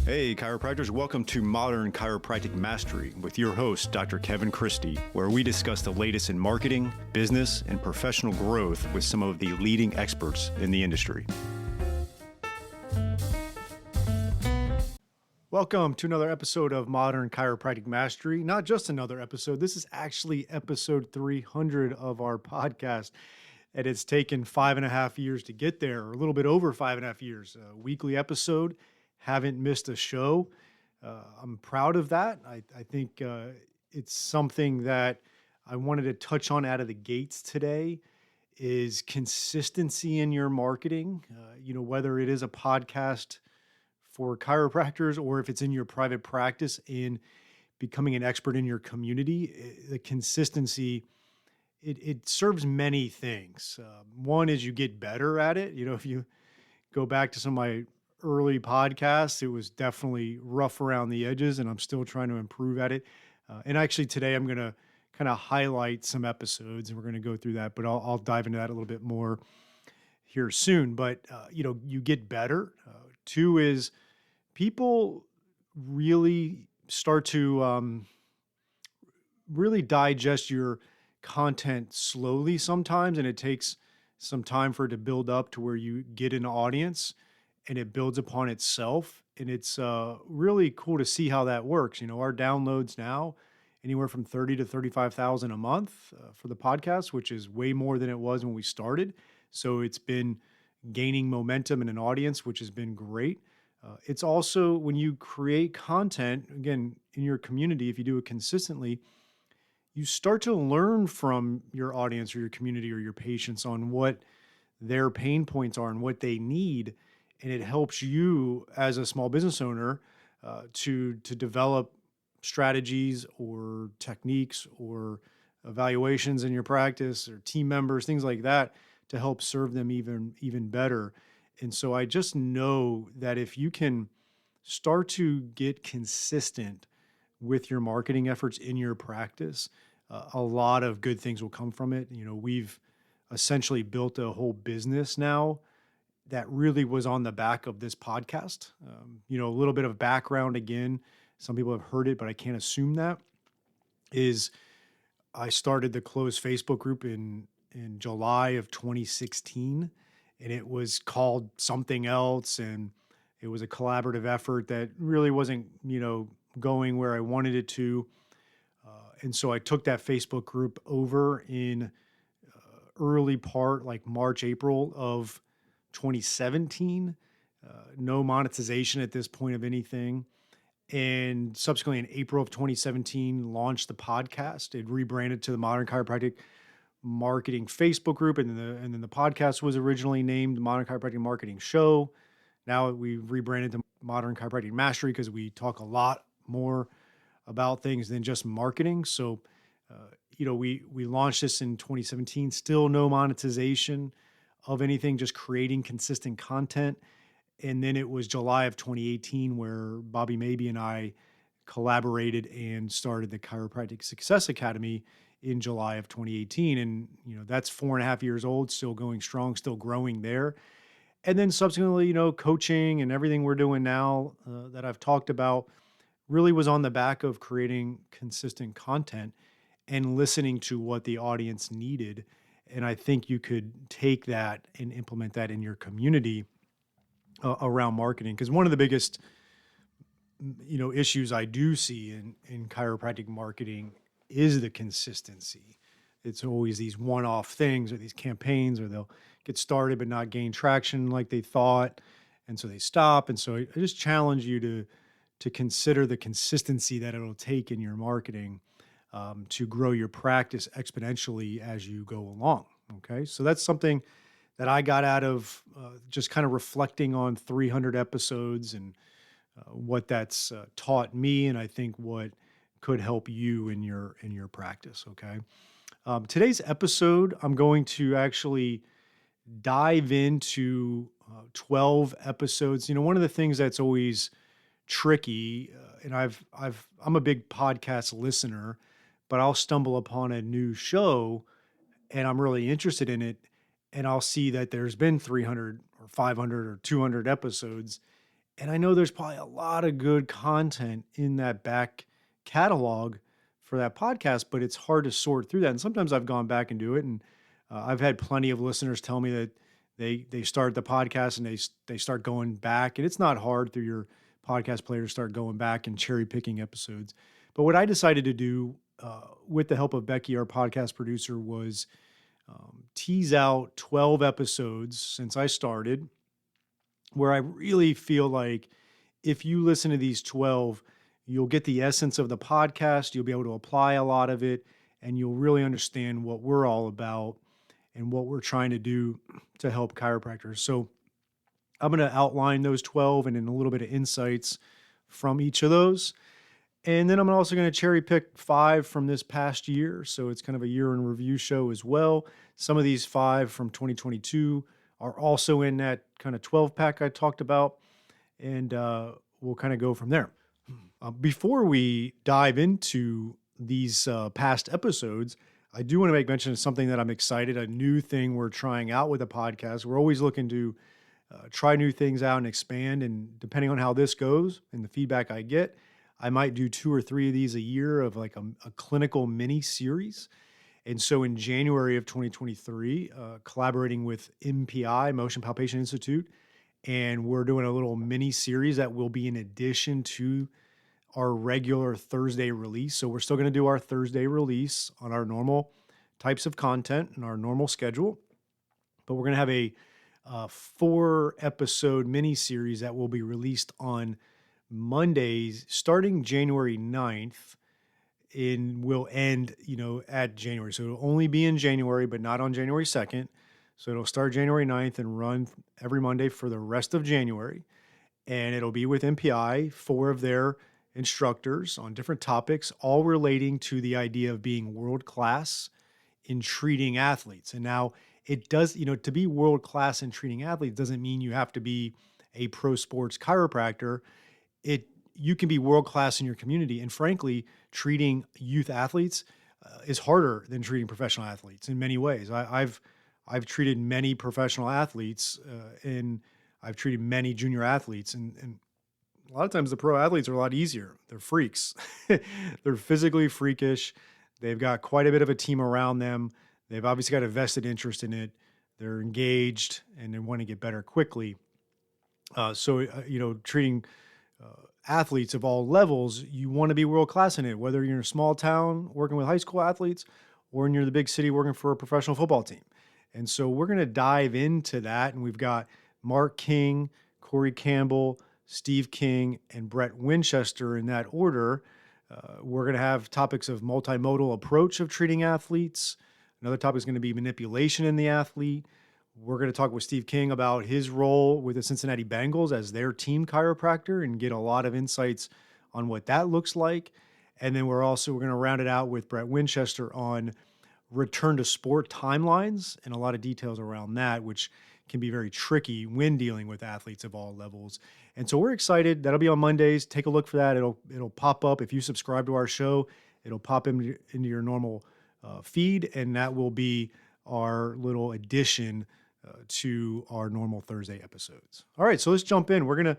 Hey, chiropractors, welcome to Modern Chiropractic Mastery with your host, Dr. Kevin Christie, where we discuss the latest in marketing, business, and professional growth with some of the leading experts in the industry. Welcome to another episode of Modern Chiropractic Mastery. Not just another episode, this is actually episode 300 of our podcast. And it's taken 5.5 years to get there, or a little bit over 5.5 years. A weekly episode. Haven't missed a show. I'm proud of that. I think it's something that I wanted to touch on out of the gates today is consistency in your marketing. Whether it is a podcast for chiropractors or if it's in your private practice in becoming an expert in your community, the consistency, it serves many things. One is you get better at it. If you go back to some of my early podcasts, it was definitely rough around the edges, and I'm still trying to improve at it. And actually today I'm going to kind of highlight some episodes, and we're going to go through that, but I'll dive into that a little bit more here soon. But, you get better. Two is people really start to really digest your content slowly sometimes, and it takes some time for it to build up to where you get an audience and it builds upon itself. And it's really cool to see how that works. Our downloads now, anywhere from 30 to 35,000 a month for the podcast, which is way more than it was when we started. So it's been gaining momentum in an audience, which has been great. It's also when you create content, again, in your community, if you do it consistently, you start to learn from your audience or your community or your patients on what their pain points are and what they need. And it helps you as a small business owner to develop strategies or techniques or evaluations in your practice or team members, things like that, to help serve them even better. And so I just know that if you can start to get consistent with your marketing efforts in your practice, a lot of good things will come from it. We've essentially built a whole business now that really was on the back of this podcast. A little bit of background again. Some people have heard it, but I can't assume that. Is I started the closed Facebook group in July of 2016, and it was called something else, and it was a collaborative effort that really wasn't, going where I wanted it to. And so I took that Facebook group over in early part, like March, April of 2017, no monetization at this point of anything. And subsequently in April of 2017, launched the podcast. It rebranded to the Modern Chiropractic Marketing Facebook group. And then the podcast was originally named Modern Chiropractic Marketing Show. Now we rebranded to Modern Chiropractic Mastery because we talk a lot more about things than just marketing. So, we launched this in 2017, still no monetization of anything, just creating consistent content. And then it was July of 2018 where Bobby Mabey and I collaborated and started the Chiropractic Success Academy in July of 2018. And, that's 4.5 years old, still going strong, still growing there. And then subsequently, coaching and everything we're doing now that I've talked about really was on the back of creating consistent content and listening to what the audience needed. And I think you could take that and implement that in your community around marketing. Because one of the biggest, issues I do see in chiropractic marketing is the consistency. It's always these one-off things or these campaigns, or they'll get started but not gain traction like they thought, and so they stop. And so I just challenge you to consider the consistency that it'll take in your marketing to grow your practice exponentially as you go along. Okay, so that's something that I got out of just kind of reflecting on 300 episodes and what that's taught me, and I think what could help you in your practice. Okay, today's episode, I'm going to actually dive into 12 episodes. One of the things that's always tricky, and I'm a big podcast listener, but I'll stumble upon a new show and I'm really interested in it, and I'll see that there's been 300 or 500 or 200 episodes, And I know there's probably a lot of good content in that back catalog for that podcast, but it's hard to sort through that. And sometimes I've gone back and do it, and I've had plenty of listeners tell me that they start the podcast and they start going back, and it's not hard through your podcast player to start going back and cherry picking episodes. But what I decided to do, with the help of Becky, our podcast producer, was tease out 12 episodes since I started, where I really feel like if you listen to these 12, you'll get the essence of the podcast, you'll be able to apply a lot of it, and you'll really understand what we're all about and what we're trying to do to help chiropractors. So I'm going to outline those 12 and then a little bit of insights from each of those. And then I'm also going to cherry pick 5 from this past year. So it's kind of a year in review show as well. Some of these 5 from 2022 are also in that kind of 12 pack I talked about. And we'll kind of go from there. Before we dive into these past episodes, I do want to make mention of something that I'm excited, a new thing we're trying out with the podcast. We're always looking to try new things out and expand. And depending on how this goes and the feedback I get, I might do 2 or 3 of these a year of like a clinical mini series. And so in January of 2023, collaborating with MPI, Motion Palpation Institute, and we're doing a little mini series that will be in addition to our regular Thursday release. So we're still going to do our Thursday release on our normal types of content and our normal schedule, but we're going to have a 4 episode mini series that will be released on Mondays starting January 9th and will end, at January. So it'll only be in January, but not on January 2nd. So it'll start January 9th and run every Monday for the rest of January. And it'll be with MPI, 4 of their instructors on different topics, all relating to the idea of being world class in treating athletes. And now it does, to be world class in treating athletes doesn't mean you have to be a pro sports chiropractor. You can be world class in your community, and frankly, treating youth athletes is harder than treating professional athletes in many ways. I've treated many professional athletes, and I've treated many junior athletes, and a lot of times the pro athletes are a lot easier. They're freaks. They're physically freakish. They've got quite a bit of a team around them. They've obviously got a vested interest in it. They're engaged and they want to get better quickly. Treating athletes of all levels, you want to be world class in it, whether you're in a small town working with high school athletes or you're in the big city working for a professional football team. And so we're going to dive into that. And we've got Mark King, Corey Campbell, Steve King, and Brett Winchester in that order. We're going to have topics of multimodal approach of treating athletes. Another topic is going to be manipulation in the athlete. We're going to talk with Steve King about his role with the Cincinnati Bengals as their team chiropractor and get a lot of insights on what that looks like. And then we're going to round it out with Brett Winchester on return to sport timelines and a lot of details around that, which can be very tricky when dealing with athletes of all levels. And so we're excited. That'll be on Mondays. Take a look for that. It'll pop up. If you subscribe to our show, it'll pop into your normal feed, and that will be our little addition to our normal Thursday episodes. All right, so let's jump in. We're going to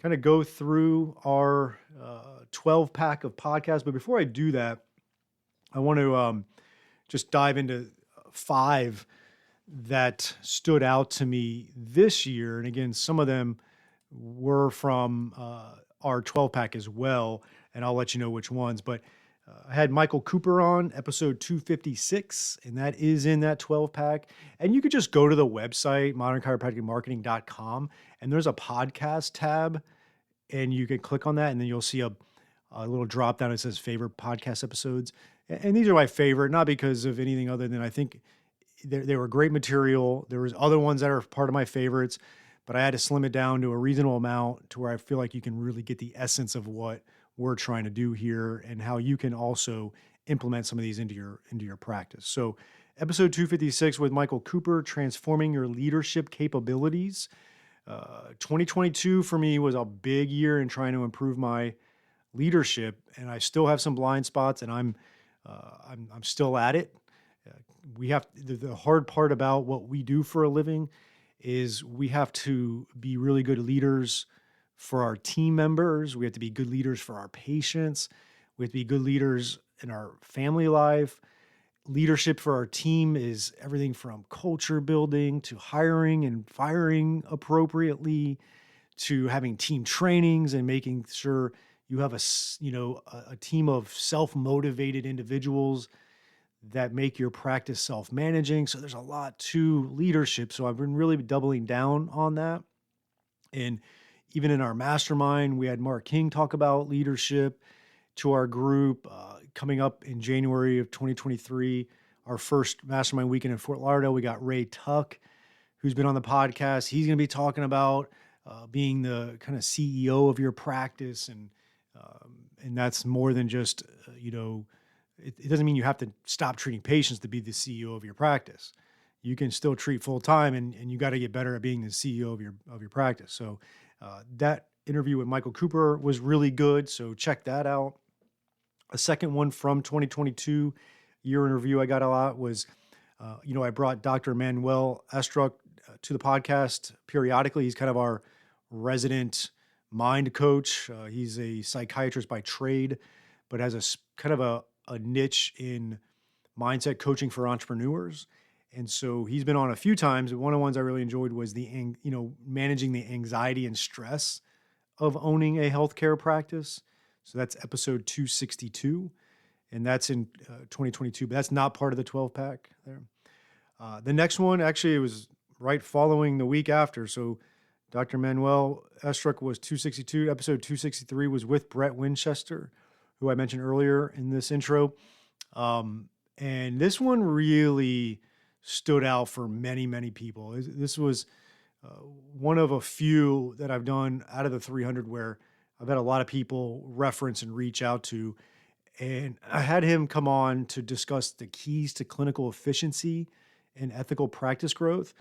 kind of go through our 12 pack of podcasts. But before I do that, I want to just dive into 5 that stood out to me this year. And again, some of them were from our 12 pack as well. And I'll let you know which ones. But I had Michael Cooper on episode 256, and that is in that 12 pack. And you could just go to the website, modernchiropracticmarketing.com, and there's a podcast tab, and you can click on that, and then you'll see a little drop down that says favorite podcast episodes. And these are my favorite, not because of anything other than I think they were great material. There was other ones that are part of my favorites, but I had to slim it down to a reasonable amount to where I feel like you can really get the essence of what we're trying to do here and how you can also implement some of these into your practice. So episode 256 with Michael Cooper, transforming your leadership capabilities. 2022 for me was a big year in trying to improve my leadership, and I still have some blind spots, and I'm still at it. We have the hard part about what we do for a living is we have to be really good leaders for our team members. We have to be good leaders for our patients. We have to be good leaders in our family life. Leadership for our team is everything from culture building to hiring and firing appropriately to having team trainings and making sure you have a team of self-motivated individuals that make your practice self-managing. So there's a lot to leadership. So I've been really doubling down on that. And even in our mastermind, we had Mark King talk about leadership to our group. Coming up in January of 2023, our first mastermind weekend in Fort Lauderdale, we got Ray Tuck, who's been on the podcast. He's going to be talking about being the kind of CEO of your practice. And that's more than just, it doesn't mean you have to stop treating patients to be the CEO of your practice. You can still treat full time, and you got to get better at being the CEO of your practice. So that interview with Michael Cooper was really good. So check that out. A second one from 2022 year in review I got a lot was, I brought Dr. Manuel Estruck to the podcast periodically. He's kind of our resident mind coach. He's a psychiatrist by trade, but has kind of a niche in mindset coaching for entrepreneurs. And so he's been on a few times. One of the ones I really enjoyed was managing the anxiety and stress of owning a healthcare practice. So that's episode 262, and that's in 2022, but that's not part of the 12 pack there. The next one, actually, it was right following the week after. So Dr. Manuel Estruck was 262. Episode 263 was with Brett Winchester, who I mentioned earlier in this intro. And this one really stood out for many, many people. This was one of a few that I've done out of the 300 where I've had a lot of people reference and reach out to. And I had him come on to discuss the keys to clinical efficiency and ethical practice growth.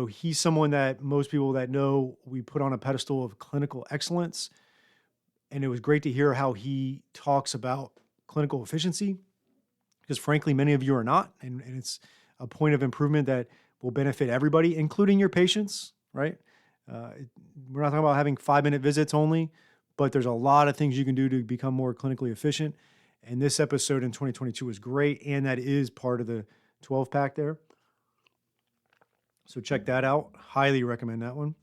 He's someone that most people that know we put on a pedestal of clinical excellence. And it was great to hear how he talks about clinical efficiency, because frankly, many of you are not. And it's a point of improvement that will benefit everybody, including your patients, right? We're not talking about having 5-minute visits only, but there's a lot of things you can do to become more clinically efficient. And this episode in 2022 was great. And that is part of the 12 pack there. So check that out. Highly recommend that one.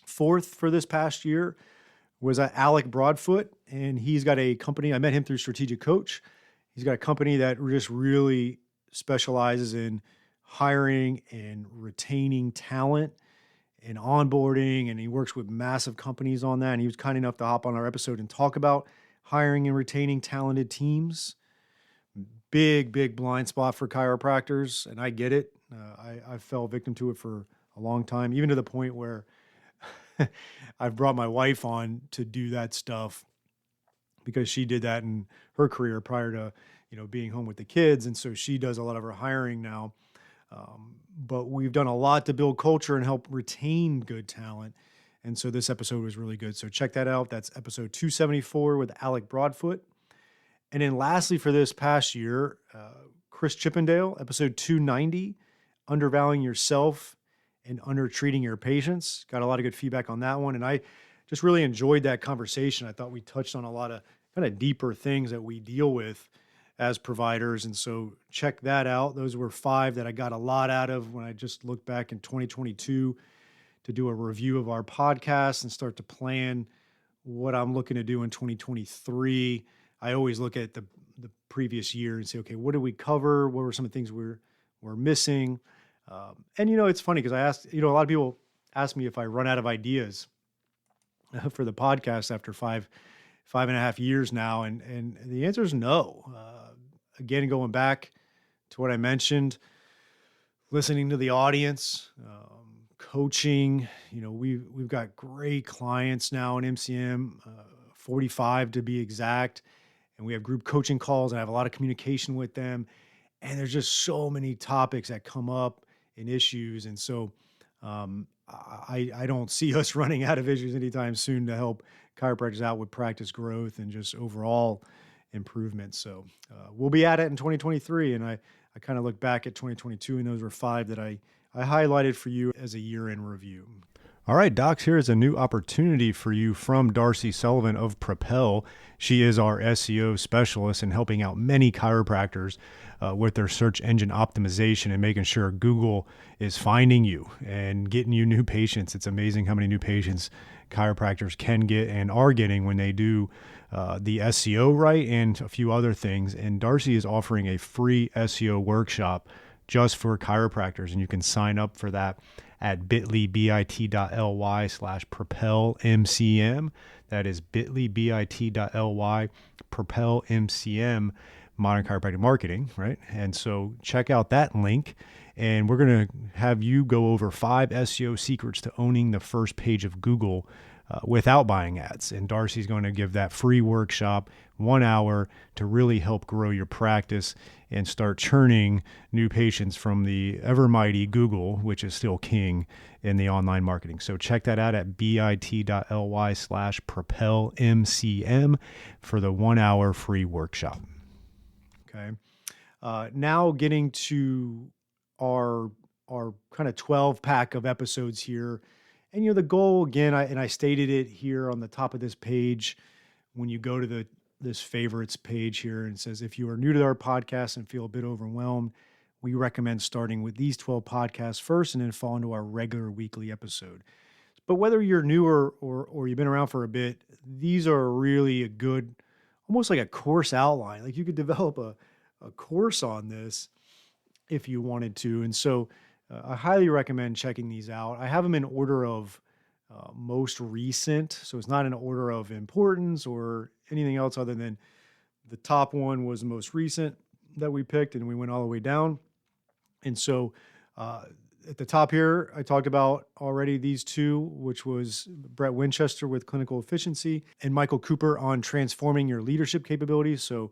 Fourth for this past year was Alec Broadfoot. And he's got a company. I met him through Strategic Coach. He's got a company that just really specializes in hiring and retaining talent and onboarding, and he works with massive companies on that. And he was kind enough to hop on our episode and talk about hiring and retaining talented teams. Big blind spot for chiropractors, and I get it. I fell victim to it for a long time, even to the point where I've brought my wife on to do that stuff because she did that in her career prior to, being home with the kids. And so she does a lot of her hiring now. But we've done a lot to build culture and help retain good talent. And so this episode was really good. So check that out. That's episode 274 with Alec Broadfoot. And then lastly for this past year, Chris Chippendale, episode 290, Undervaluing Yourself and Undertreating Your Patients. Got a lot of good feedback on that one. And I just really enjoyed that conversation. I thought we touched on a lot of kind of deeper things that we deal with as providers. And so check that out. Those were 5 that I got a lot out of when I just looked back in 2022 to do a review of our podcast and start to plan what I'm looking to do in 2023. I always look at the previous year and say, okay, what did we cover? What were some of the things we're missing? And it's funny because I asked, a lot of people ask me if I run out of ideas for the podcast after 5.5 years now. And the answer is no. Again, going back to what I mentioned, listening to the audience, coaching, we've got great clients now in MCM, 45 to be exact. And we have group coaching calls and I have a lot of communication with them. And there's just so many topics that come up and issues. And so I don't see us running out of issues anytime soon to help chiropractors out with practice growth and just overall improvement. So we'll be at it in 2023. And I kind of look back at 2022 and those were 5 that I highlighted for you as a year in review. All right, Docs, here is a new opportunity for you from Darcy Sullivan of Propel. She is our SEO specialist in helping out many chiropractors with their search engine optimization and making sure Google is finding you and getting you new patients. It's amazing how many new patients chiropractors can get and are getting when they do the SEO right and a few other things. And Darcy is offering a free SEO workshop just for chiropractors, and you can sign up for that at bit.ly/propelmcm. That is bit.ly propelmcm, Modern Chiropractic Marketing, right? And so check out that link, and we're going to have you go over 5 SEO secrets to owning the first page of Google without buying ads. And Darcy's going to give that free workshop, 1 hour, to really help grow your practice and start churning new patients from the ever mighty Google, which is still king in the online marketing. So check that out at bit.ly/propelmcm for the 1 hour free workshop. Okay. Now getting to our kind of 12 pack of episodes here. And, the goal again, I stated it here on the top of this page, when you go to this favorites page here, and it says, if you are new to our podcast and feel a bit overwhelmed, we recommend starting with these 12 podcasts first and then fall into our regular weekly episode. But whether you're newer or you've been around for a bit, these are really a good, almost like a course outline. Like you could develop a course on this if you wanted to. And so I highly recommend checking these out. I have them in order of most recent. So it's not in order of importance or anything else other than the top one was the most recent that we picked, and we went all the way down. And so at the top here, I talked about already these two, which was Brett Winchester with clinical efficiency and Michael Cooper on transforming your leadership capabilities. So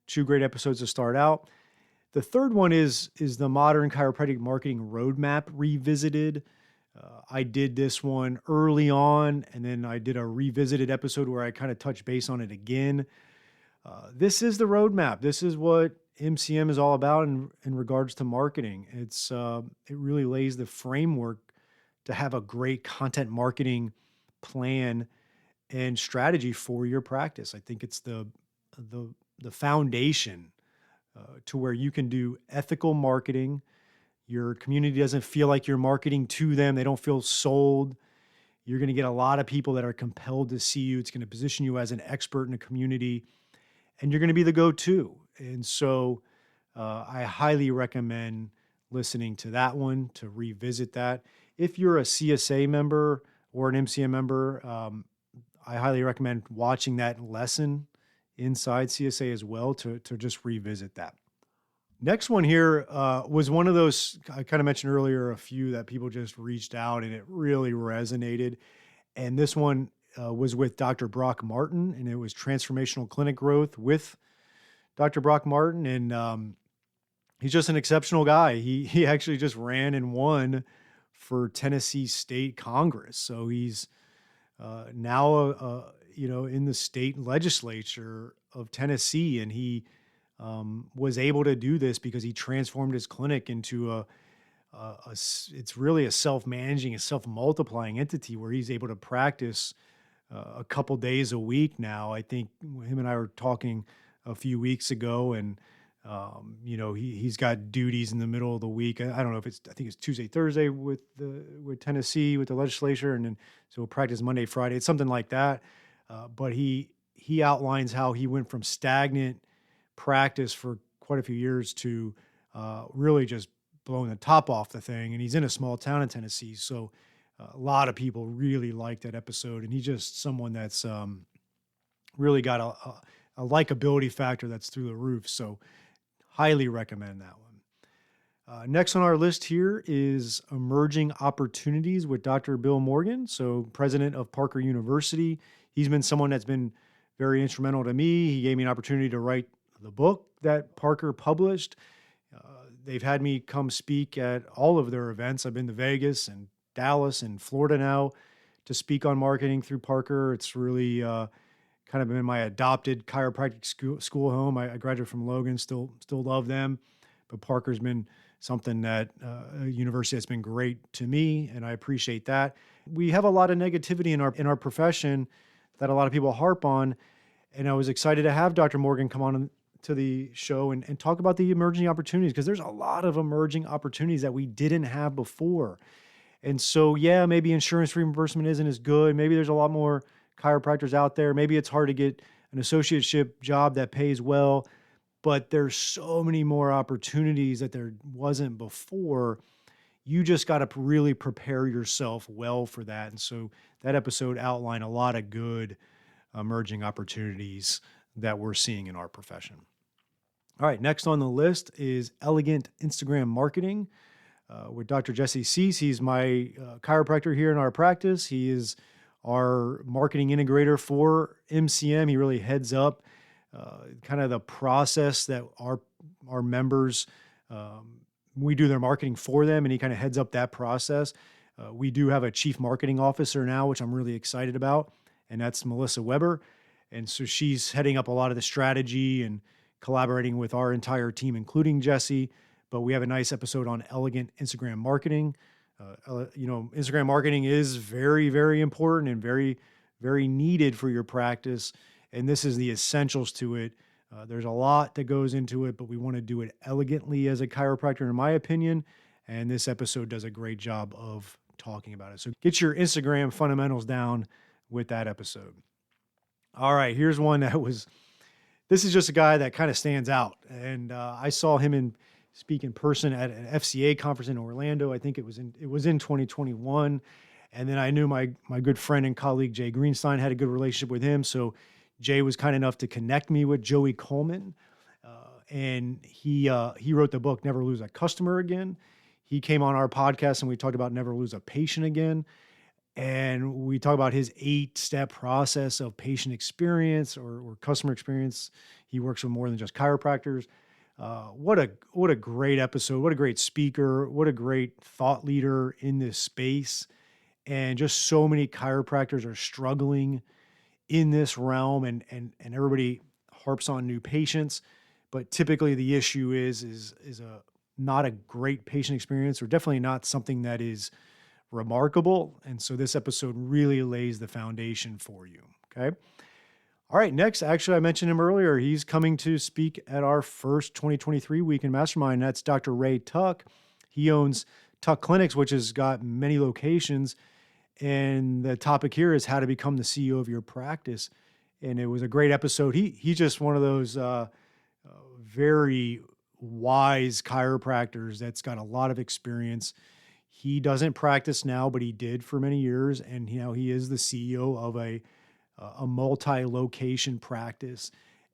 2 great episodes to start out. The third one is the Modern Chiropractic Marketing Roadmap Revisited. I did this one early on, and then I did a revisited episode where I kind of touched base on it again. This is the roadmap. This is what MCM is all about in regards to marketing. It really lays the framework to have a great content marketing plan and strategy for your practice. I think it's the foundation to where you can do ethical marketing. Your community doesn't feel like you're marketing to them. They don't feel sold. You're going to get a lot of people that are compelled to see you. It's going to position you as an expert in a community, and you're going to be the go-to. And so I highly recommend listening to that one to revisit that. If you're a CSA member or an MCM member, I highly recommend watching that lesson inside CSA as well to just revisit that. Next one here was one of those, I kind of mentioned earlier, a few that people just reached out and it really resonated. And this one was with Dr. Brock Martin, and it was Transformational Clinic Growth with Dr. Brock Martin. And he's just an exceptional guy. He actually just ran and won for Tennessee State Congress. So he's now, in the state legislature of Tennessee, and he was able to do this because he transformed his clinic into it's really a self-managing, a self-multiplying entity where he's able to practice a couple days a week now. I think him and I were talking a few weeks ago, and he's got duties in the middle of the week. I don't know if I think it's Tuesday, Thursday with Tennessee, with the legislature. And then, so we'll practice Monday, Friday. It's something like that. But he outlines how he went from stagnant practice for quite a few years to really just blowing the top off the thing. And he's in a small town in Tennessee. So a lot of people really liked that episode. And he's just someone that's really got a likability factor that's through the roof. So highly recommend that one. Next on our list here is Emerging Opportunities with Dr. Bill Morgan. So president of Parker University. He's been someone that's been very instrumental to me. He gave me an opportunity to write the book that Parker published. They've had me come speak at all of their events. I've been to Vegas and Dallas and Florida now to speak on marketing through Parker. It's really kind of been my adopted chiropractic school home. I graduated from Logan, still love them, but Parker's been something that a university that's been great to me, and I appreciate that. We have a lot of negativity in our profession that a lot of people harp on, and I was excited to have Dr. Morgan come on to the show and talk about the emerging opportunities, because there's a lot of emerging opportunities that we didn't have before. And so, yeah, maybe insurance reimbursement isn't as good. Maybe there's a lot more chiropractors out there. Maybe it's hard to get an associateship job that pays well, but there's so many more opportunities that there wasn't before. You just got to really prepare yourself well for that. And so that episode outlined a lot of good emerging opportunities that we're seeing in our profession. All right, next on the list is elegant Instagram marketing with Dr. Jesse Cease. He's my chiropractor here in our practice. He is our marketing integrator for MCM. He really heads up kind of the process that our members, we do their marketing for them, and he kind of heads up that process. We do have a chief marketing officer now, which I'm really excited about, and that's Melissa Weber. And so she's heading up a lot of the strategy and collaborating with our entire team, including Jesse. But we have a nice episode on elegant Instagram marketing. Instagram marketing is very, very important and very, very needed for your practice. And this is the essentials to it. There's a lot that goes into it, but we want to do it elegantly as a chiropractor, in my opinion. And this episode does a great job of talking about it. So get your Instagram fundamentals down with that episode. All right, here's one this is just a guy that kind of stands out. And I saw him speak in person at an FCA conference in Orlando. I think it was in 2021. And then I knew my good friend and colleague, Jay Greenstein, had a good relationship with him. So Jay was kind enough to connect me with Joey Coleman. And he wrote the book, Never Lose a Customer Again. He came on our podcast and we talked about never lose a patient again. And we talk about his 8-step process of patient experience or customer experience. He works with more than just chiropractors. What a great episode. What a great speaker. What a great thought leader in this space. And just so many chiropractors are struggling in this realm, and everybody harps on new patients. But typically the issue is not a great patient experience, or definitely not something that is remarkable. And so this episode really lays the foundation for you. Okay. All right. Next, actually, I mentioned him earlier. He's coming to speak at our first 2023 Weekend Mastermind. That's Dr. Ray Tuck. He owns Tuck Clinics, which has got many locations. And the topic here is how to become the CEO of your practice. And it was a great episode. He's just one of those very wise chiropractors that's got a lot of experience. He doesn't practice now, but he did for many years. And he is the CEO of a multi-location practice.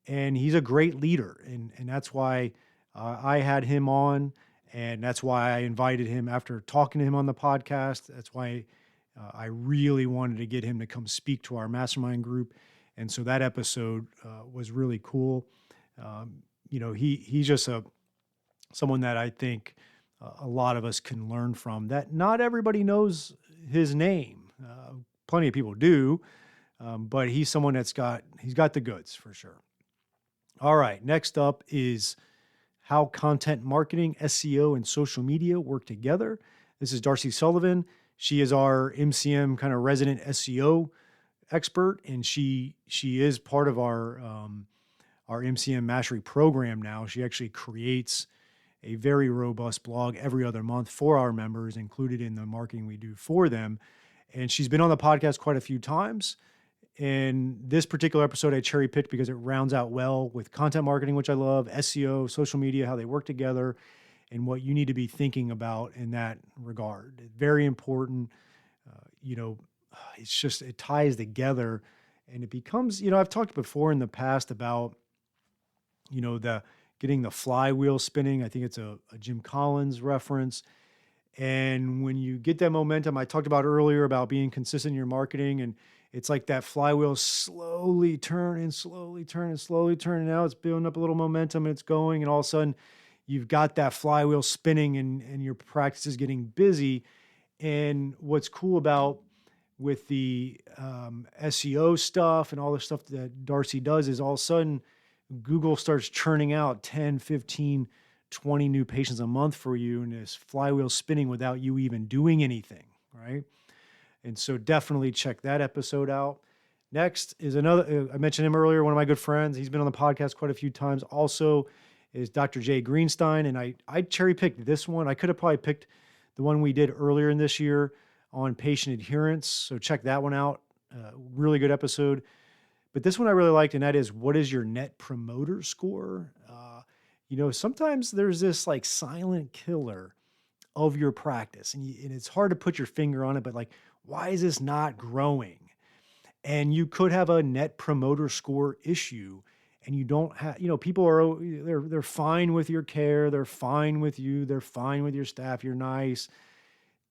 And he's a great leader. And that's why I had him on. And that's why I invited him after talking to him on the podcast. That's why I really wanted to get him to come speak to our mastermind group. And so that episode was really cool. He's just someone that I think a lot of us can learn from, that not everybody knows his name. Plenty of people do, but he's someone he's got the goods for sure. All right. Next up is how content marketing, SEO, and social media work together. This is Darcy Sullivan. She is our MCM kind of resident SEO expert, and she is part of our MCM Mastery program now. She actually creates a very robust blog every other month for our members, included in the marketing we do for them. And she's been on the podcast quite a few times. And this particular episode I cherry picked because it rounds out well with content marketing, which I love, SEO, social media, how they work together, and what you need to be thinking about in that regard. Very important. It ties together, and it becomes, I've talked before in the past about, getting the flywheel spinning. I think it's a Jim Collins reference. And when you get that momentum, I talked about earlier about being consistent in your marketing, and it's like that flywheel slowly turning. Now it's building up a little momentum and it's going, and all of a sudden you've got that flywheel spinning and your practice is getting busy. And what's cool about with the SEO stuff and all the stuff that Darcy does is all of a sudden Google starts churning out 10, 15 20 new patients a month for you and this flywheel spinning without you even doing anything, right? And so definitely check that episode out. Next is another, I mentioned him earlier, one of my good friends. He's been on the podcast quite a few times. Also is Dr. Jay Greenstein. And I cherry picked this one. I could have probably picked the one we did earlier in this year on patient adherence. So check that one out. Really good episode. But this one I really liked, and that is, what is your net promoter score? Sometimes there's this like silent killer of your practice, and it's hard to put your finger on it, but like, why is this not growing? And you could have a net promoter score issue, and you don't have, people are, they're fine with your care. They're fine with you. They're fine with your staff. You're nice,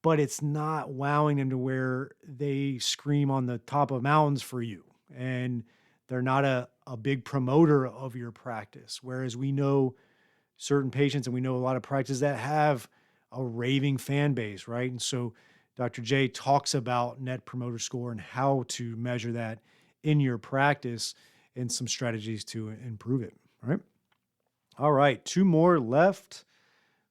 but it's not wowing them to where they scream on the top of mountains for you. And they're not a big promoter of your practice. Whereas we know certain patients, and we know a lot of practices that have a raving fan base, right? And so Dr. J talks about net promoter score and how to measure that in your practice and some strategies to improve it, right? All right, 2 more left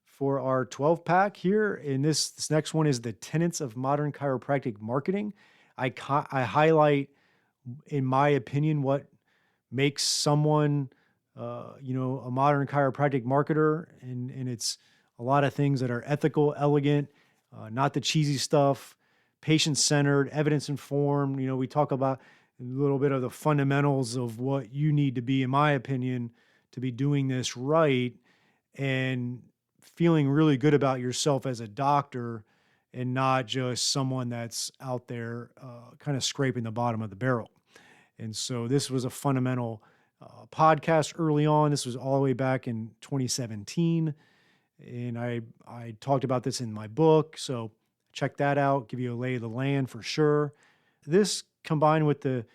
for our 12 pack here. And this next one is the tenets of modern chiropractic marketing. I highlight, in my opinion, what makes someone, a modern chiropractic marketer. And it's a lot of things that are ethical, elegant, not the cheesy stuff, patient-centered, evidence-informed. We talk about a little bit of the fundamentals of what you need to be, in my opinion, to be doing this right, and feeling really good about yourself as a doctor and not just someone that's out there kind of scraping the bottom of the barrel. And so this was a fundamental podcast early on. This was all the way back in 2017. And I talked about this in my book. So check that out, give you a lay of the land for sure. This combined with the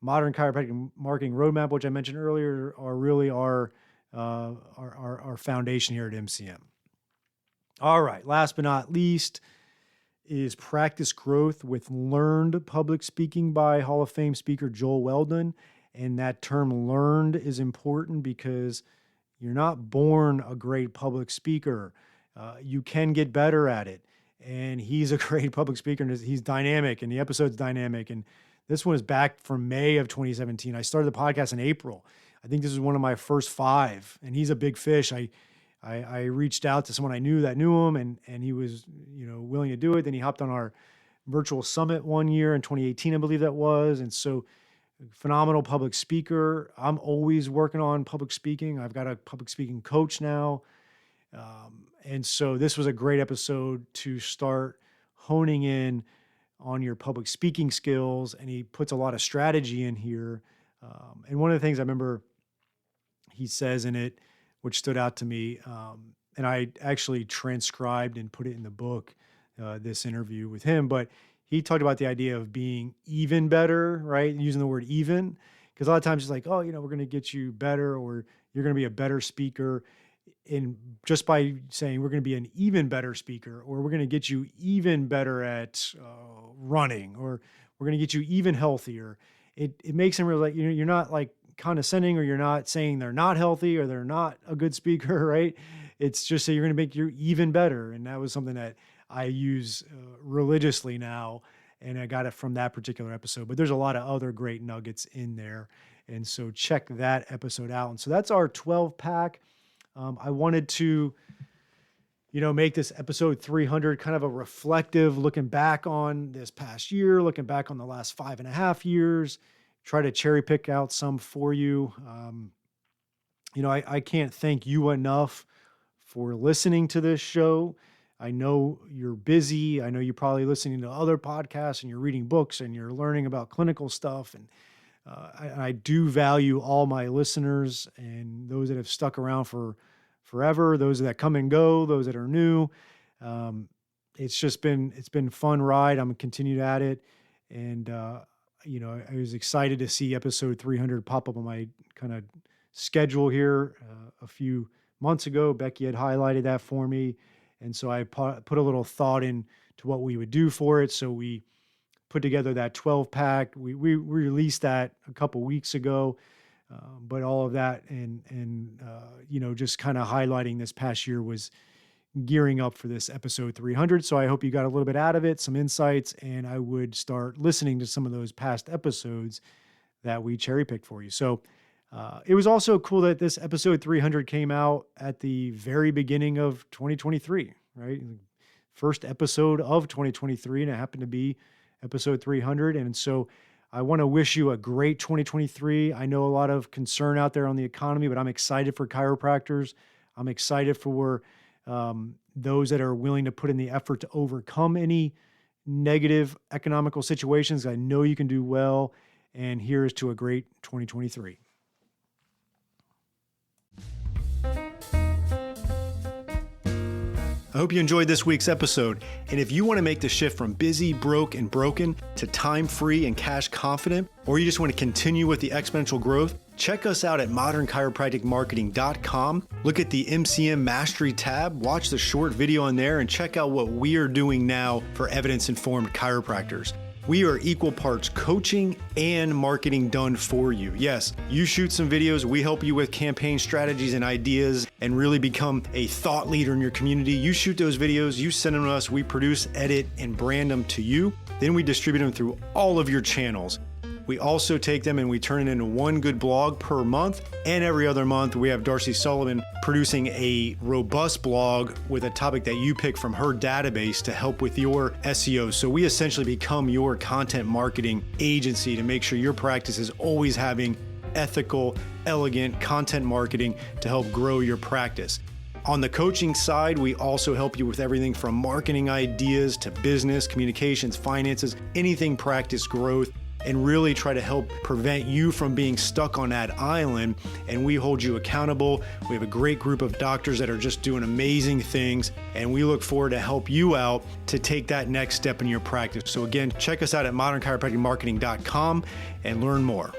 modern chiropractic marketing roadmap, which I mentioned earlier, are really our foundation here at MCM. All right. Last but not least is practice growth with learned public speaking by Hall of Fame speaker Joel Weldon. And that term learned is important because you're not born a great public speaker. You can get better at it. And he's a great public speaker, and he's dynamic, and the episode's dynamic. And this one is back from May of 2017. I started the podcast in April. I think this is one of my first 5, and he's a big fish. I reached out to someone I knew that knew him, and he was, willing to do it. Then he hopped on our virtual summit one year in 2018, I believe that was. And so phenomenal public speaker. I'm always working on public speaking. I've got a public speaking coach now. And so this was a great episode to start honing in on your public speaking skills. And he puts a lot of strategy in here. And one of the things I remember he says in it, which stood out to me, and I actually transcribed and put it in the book, this interview with him, but he talked about the idea of being even better, right? Using the word even, because a lot of times it's like, oh, we're going to get you better, or you're going to be a better speaker. And just by saying we're going to be an even better speaker, or we're going to get you even better at running, or we're going to get you even healthier, it makes them realize, you're not like condescending, or you're not saying they're not healthy or they're not a good speaker, right? It's just that you're going to make you even better. And that was something that I use religiously now, and I got it from that particular episode. But there's a lot of other great nuggets in there, and so check that episode out. And so that's our 12 pack. I wanted to, make this episode 300 kind of a reflective, looking back on this past year, looking back on the last 5.5 years, try to cherry pick out some for you. I can't thank you enough for listening to this show. I know you're busy. I know you're probably listening to other podcasts, and you're reading books, and you're learning about clinical stuff. And I do value all my listeners, and those that have stuck around for forever, those that come and go, those that are new. It's been a fun ride. I'm going to continue at it. And, I was excited to see episode 300 pop up on my kind of schedule here a few months ago. Becky had highlighted that for me. And so I put a little thought into what we would do for it. So we put together that 12 pack. We released that a couple weeks ago. But all of that and just kind of highlighting this past year was gearing up for this episode 300. So I hope you got a little bit out of it, some insights, and I would start listening to some of those past episodes that we cherry picked for you. So it was also cool that this episode 300 came out at the very beginning of 2023, right? First episode of 2023, and it happened to be episode 300. And so I want to wish you a great 2023. I know a lot of concern out there on the economy, but I'm excited for chiropractors. I'm excited for those that are willing to put in the effort to overcome any negative economical situations. I know you can do well. And here's to a great 2023. I hope you enjoyed this week's episode. And if you want to make the shift from busy, broke, and broken to time-free and cash confident, or you just want to continue with the exponential growth, check us out at modernchiropracticmarketing.com. Look at the MCM Mastery tab, watch the short video on there, and check out what we are doing now for evidence-informed chiropractors. We are equal parts coaching and marketing done for you. Yes, you shoot some videos, we help you with campaign strategies and ideas and really become a thought leader in your community. You shoot those videos, you send them to us, we produce, edit, and brand them to you. Then we distribute them through all of your channels. We also take them and we turn it into one good blog per month. And every other month, we have Darcy Sullivan producing a robust blog with a topic that you pick from her database to help with your SEO. So we essentially become your content marketing agency to make sure your practice is always having ethical, elegant content marketing to help grow your practice. On the coaching side, we also help you with everything from marketing ideas to business, communications, finances, anything practice growth, and really try to help prevent you from being stuck on that island. And we hold you accountable. We have a great group of doctors that are just doing amazing things, and we look forward to help you out to take that next step in your practice. So again, check us out at modernchiropracticmarketing.com and learn more.